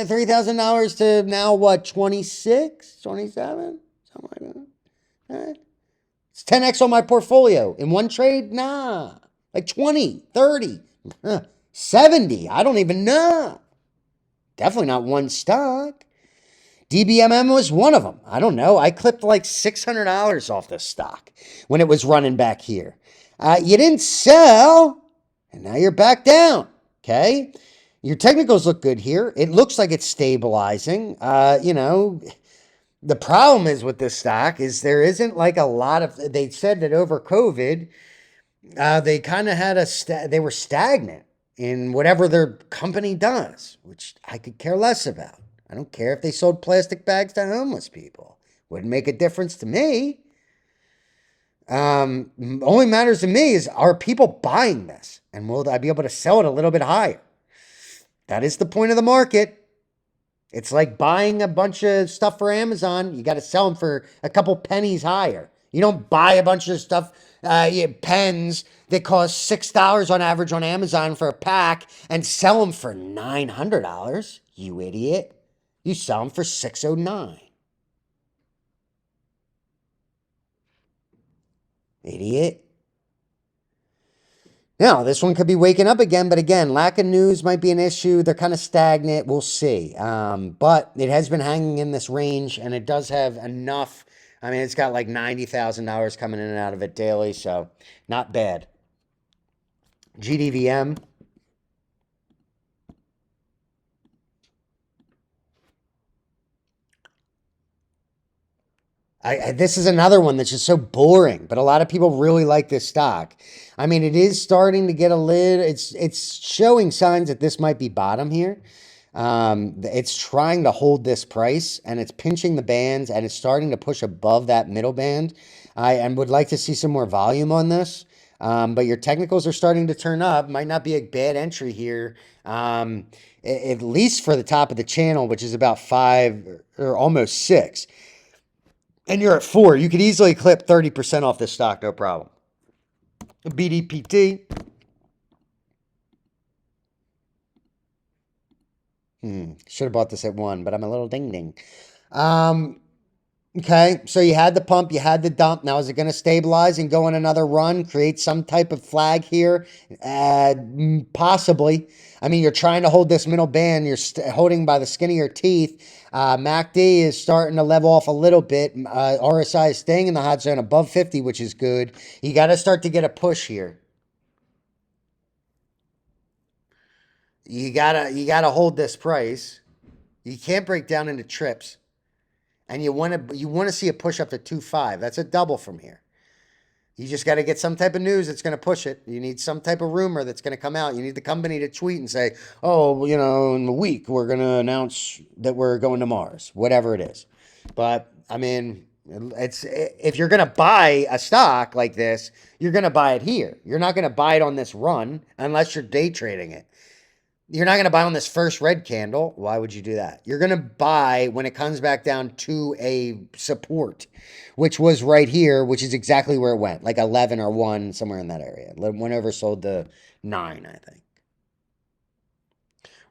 $3,000 to now what, 26, 27? Something like that. All right. It's 10x on my portfolio. In one trade? Nah. Like 20, 30, 70. I don't even know. Definitely not one stock. DBMM was one of them. I don't know. I clipped like $600 off this stock when it was running back here. You didn't sell, and now you're back down. Okay? Your technicals look good here. It looks like it's stabilizing. The problem is with this stock is there isn't like a lot of, they said that over COVID, they kind of had they were stagnant in whatever their company does, which I could care less about. I don't care if they sold plastic bags to homeless people. Wouldn't make a difference to me. Only matters to me is, are people buying this? And will I be able to sell it a little bit higher? That is the point of the market. It's like buying a bunch of stuff for Amazon. You got to sell them for a couple pennies higher. You don't buy a bunch of stuff, pens that cost $6 on average on Amazon for a pack and sell them for $900. You idiot. You sell them for $609. Idiot. Now, this one could be waking up again, but again, lack of news might be an issue. They're kind of stagnant. We'll see. But it has been hanging in this range, and it does have enough. I mean, it's got like $90,000 coming in and out of it daily, so not bad. GDVM. This is another one that's just so boring, but a lot of people really like this stock. I mean, it is starting to get a lid. It's showing signs that this might be bottom here. It's trying to hold this price and it's pinching the bands and it's starting to push above that middle band. I would like to see some more volume on this. But your technicals are starting to turn up. Might not be a bad entry here. At least for the top of the channel, which is about 5 or almost 6. And you're at 4. You could easily clip 30% off this stock, no problem. BDPT. Should have bought this at 1, but I'm a little ding ding. Okay, so you had the pump, you had the dump. Now, is it going to stabilize and go on another run, create some type of flag here? Possibly. I mean, you're trying to hold this middle band. You're holding by the skin of your teeth. MACD is starting to level off a little bit. RSI is staying in the hot zone above 50, which is good. You got to start to get a push here. You gotta hold this price. You can't break down into trips. And you want to see a push up to 2.5. That's a double from here. You just got to get some type of news that's going to push it. You need some type of rumor that's going to come out. You need the company to tweet and say, "Oh, you know, in a week we're going to announce that we're going to Mars," whatever it is. But I mean, it's if you're going to buy a stock like this, you're going to buy it here. You're not going to buy it on this run unless you're day trading it. You're not going to buy on this first red candle. Why would you do that? You're going to buy when it comes back down to a support, which was right here, which is exactly where it went, like 11 or 1, somewhere in that area. Went over, sold the 9, I think.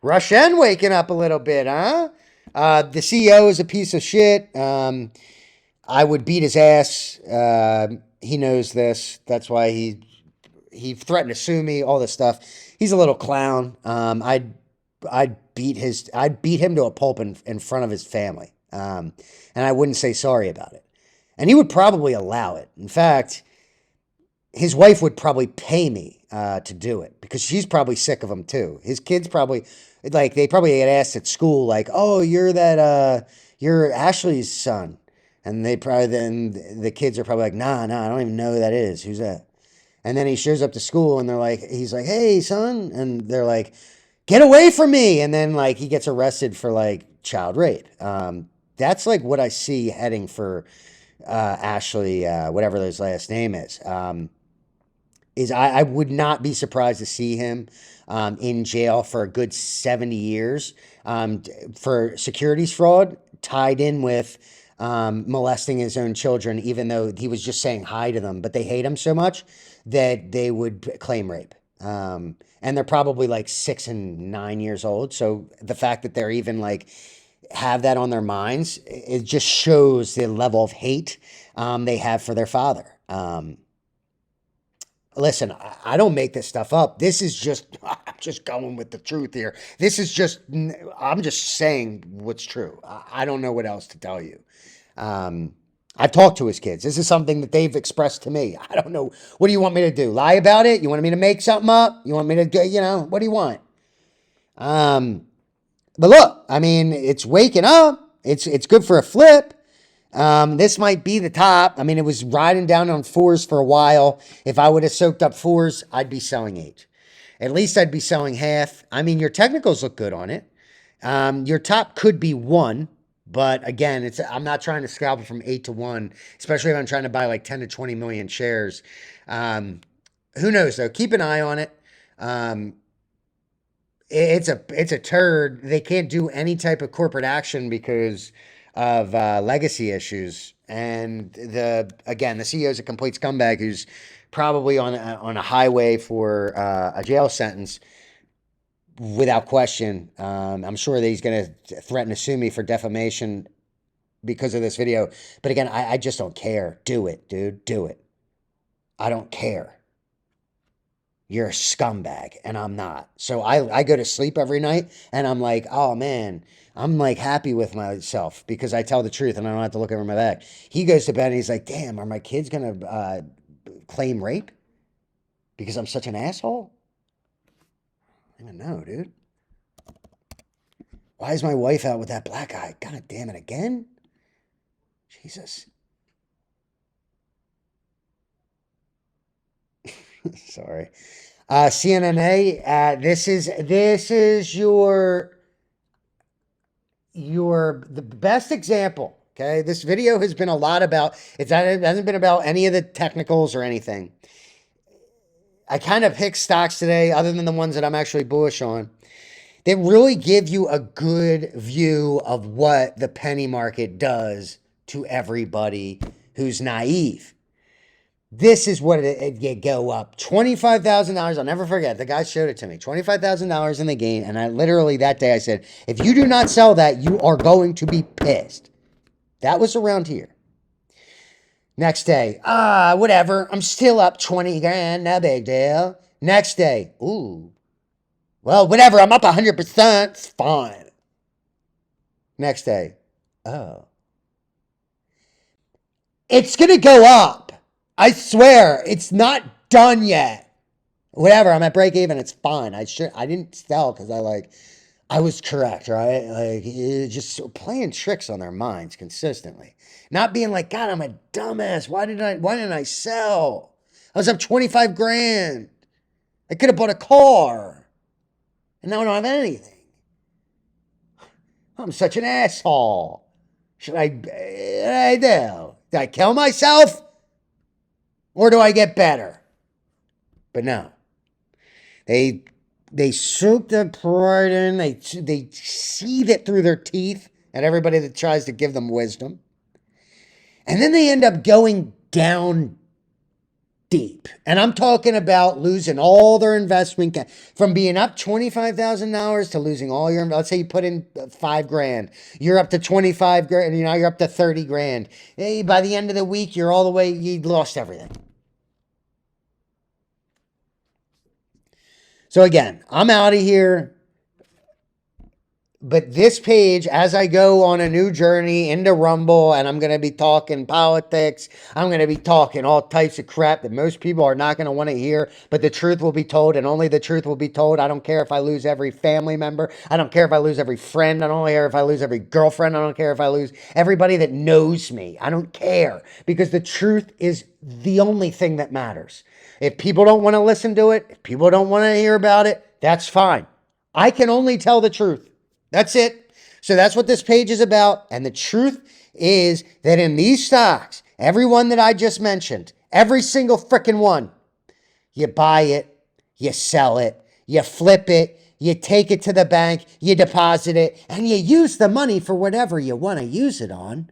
Rushen waking up a little bit, huh? The CEO is a piece of shit. I would beat his ass. He knows this. That's why he threatened to sue me, all this stuff. He's a little clown. I'd beat him to a pulp in front of his family. And I wouldn't say sorry about it. And he would probably allow it. In fact, his wife would probably pay me to do it because she's probably sick of him too. His kids probably, like, they probably get asked at school, like, "Oh, you're Ashley's son." And then the kids are probably like, nah, I don't even know who that is. Who's that? And then he shows up to school and he's like, "Hey, son." And they're like, "Get away from me." And then like he gets arrested for like child rape. That's like what I see heading for Ashley, whatever his last name is. I would not be surprised to see him in jail for a good 70 years for securities fraud tied in with molesting his own children, even though he was just saying hi to them. But they hate him so much that they would claim rape. And they're probably like 6 and 9 years old. So the fact that they're even like have that on their minds, it just shows the level of hate they have for their father. Listen, I don't make this stuff up. This is just, I'm just going with the truth here. I'm just saying what's true. I don't know what else to tell you. I've talked to his kids. This is something that they've expressed to me. I don't know. What do you want me to do? Lie about it? You want me to make something up? You want me to, what do you want? But look, I mean, it's waking up. It's good for a flip. This might be the top. I mean, it was riding down on 4s for a while. If I would have soaked up 4s, I'd be selling 8. At least I'd be selling half. I mean, your technicals look good on it. Your top could be 1, but again, I'm not trying to scalp it from 8 to 1, especially if I'm trying to buy like 10 to 20 million shares. Who knows though? Keep an eye on it. It's a turd. They can't do any type of corporate action because of legacy issues. And the CEO is a complete scumbag who's probably on a highway for a jail sentence without question. I'm sure that he's going to threaten to sue me for defamation because of this video. But again, I just don't care. Do it, dude. Do it. I don't care. You're a scumbag, and I'm not. So I go to sleep every night, and I'm like, oh, man, I'm like happy with myself because I tell the truth, and I don't have to look over my back. He goes to bed, and he's like, damn, are my kids going to claim rape because I'm such an asshole? I don't know, dude. Why is my wife out with that black guy? God damn it, again? Jesus. Sorry. CNNA, this is your the best example. Okay, this video has been a lot about it hasn't been about any of the technicals or anything. I kind of picked stocks today, other than the ones that I'm actually bullish on, that really give you a good view of what the penny market does to everybody who's naive. This is what it go up $25,000. I'll never forget. The guy showed it to me. $25,000 in the gain, and I literally that day I said, if you do not sell that, you are going to be pissed. That was around here. Next day, whatever. I'm still up 20 grand. No big deal. Next day, ooh, well, whatever. I'm up 100%. It's fine. Next day, oh, it's gonna go up. I swear, it's not done yet. Whatever. I'm at break even. It's fine. I didn't sell because I was correct, right? Like, just playing tricks on their minds consistently. Not being like, God, I'm a dumbass. Why didn't I sell? I was up 25 grand. I could have bought a car. And now I don't have anything. I'm such an asshole. Should I do? Did I kill myself? Or do I get better? But no. They soak the pride in. They seethe it through their teeth at everybody that tries to give them wisdom. And then they end up going down deep. And I'm talking about losing all their investment from being up $25,000 to losing all your, let's say you put in 5 grand. You're up to 25 grand, you're up to 30 grand. Hey, by the end of the week, you're all the way, you lost everything. So again, I'm out of here. But this page, as I go on a new journey into Rumble, and I'm going to be talking politics, I'm going to be talking all types of crap that most people are not going to want to hear, but the truth will be told, and only the truth will be told. I don't care if I lose every family member. I don't care if I lose every friend. I don't care if I lose every girlfriend. I don't care if I lose everybody that knows me. I don't care, because the truth is the only thing that matters. If people don't want to listen to it, if people don't want to hear about it, that's fine. I can only tell the truth. That's it. So that's what this page is about. And the truth is that in these stocks, every one that I just mentioned, every single freaking one, you buy it, you sell it, you flip it, you take it to the bank, you deposit it, and you use the money for whatever you want to use it on.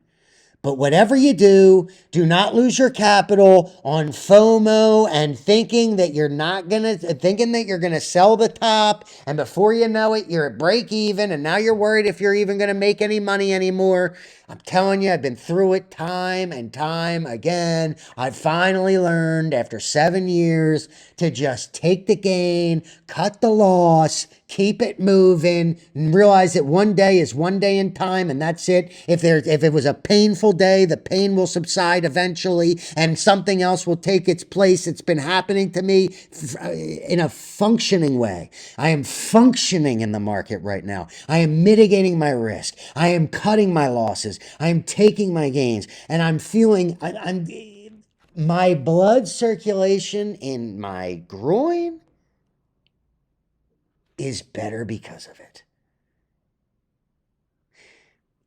But whatever you do not lose your capital on FOMO and thinking that you're gonna sell the top, and before you know it, you're at break even, and now you're worried if you're even gonna make any money anymore. I'm telling you, I've been through it time and time again. I finally learned after 7 years to just take the gain, cut the loss, keep it moving, and realize that one day is one day in time, and that's it. If it was a painful day, the pain will subside eventually, and something else will take its place. It's been happening to me in a functioning way. I am functioning in the market right now. I am mitigating my risk. I am cutting my losses. I am taking my gains, and I'm feeling my blood circulation in my groin is better because of it.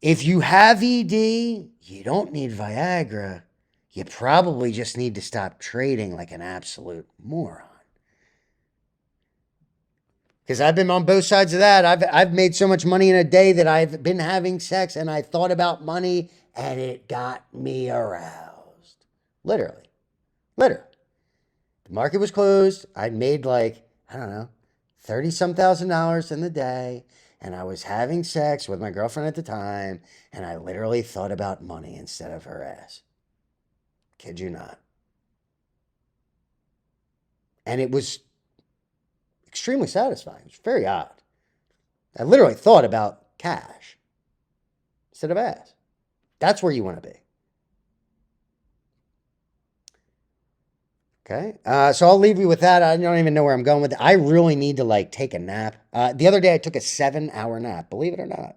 If you have ED, you don't need Viagra. You probably just need to stop trading like an absolute moron. Because I've been on both sides of that. I've made so much money in a day that I've been having sex and I thought about money and it got me aroused. Literally. The market was closed. I'd made $30-some thousand in the day, and I was having sex with my girlfriend at the time, and I literally thought about money instead of her ass. Kid you not. And it was extremely satisfying. It was very odd. I literally thought about cash instead of ass. That's where you want to be. Okay, so I'll leave you with that. I don't even know where I'm going with it. I really need to take a nap. The other day I took a 7-hour nap, believe it or not.